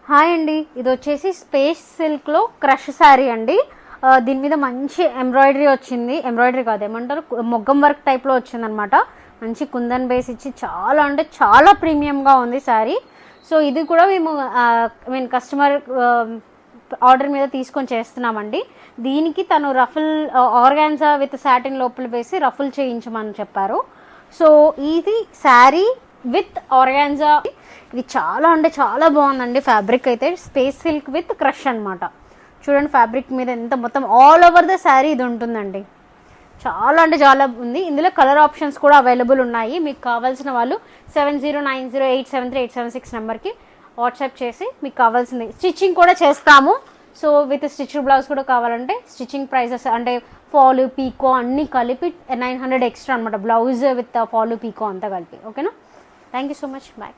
Hi అండి, ఇది వచ్చేసి స్పేస్ సిల్క్లో క్రష్ శారీ అండి. దీని మీద మంచి ఎంబ్రాయిడరీ వచ్చింది. ఎంబ్రాయిడరీ కాదు, ఏమంటారు, మొగ్గం వర్క్ టైప్లో వచ్చిందనమాట. మంచి కుందన్ బేస్ ఇచ్చి చాలా అంటే చాలా ప్రీమియంగా ఉంది శారీ. సో ఇది కూడా మేము కస్టమర్ ఆర్డర్ మీద తీసుకొని చేస్తున్నామండి. దీనికి తను రఫుల్ ఆర్గాన్జా విత్ సాటిన్ లోపల వేసి రఫుల్ చేయించమని చెప్పారు. సో ఇది శారీ విత్ ఆర్గాన్జా. ఇది చాలా అంటే చాలా బాగుందండి. ఫ్యాబ్రిక్ అయితే స్పేస్ సిల్క్ విత్ క్రష్ అనమాట. చూడండి ఫ్యాబ్రిక్ మీద ఎంత మొత్తం ఆల్ ఓవర్ ద శారీ ఇది ఉంటుందండి. చాలా అంటే చాలా ఉంది. ఇందులో కలర్ ఆప్షన్స్ కూడా అవైలబుల్ ఉన్నాయి. మీకు కావాల్సిన వాళ్ళు 7090873876 నెంబర్కి వాట్సాప్ చేసి మీకు కావాల్సింది స్టిచ్చింగ్ కూడా చేస్తాము. సో విత్ స్టిచ్డ్ బ్లౌజ్ కూడా కావాలంటే స్టిచ్చింగ్ ప్రైసెస్ అంటే ఫాలు పీకో అన్నీ కలిపి 900 ఎక్స్ట్రా అనమాట. బ్లౌజ్ విత్ ఫాలు పీకో అంతా కలిపి. ఓకేనా? Thank you so much. Bye.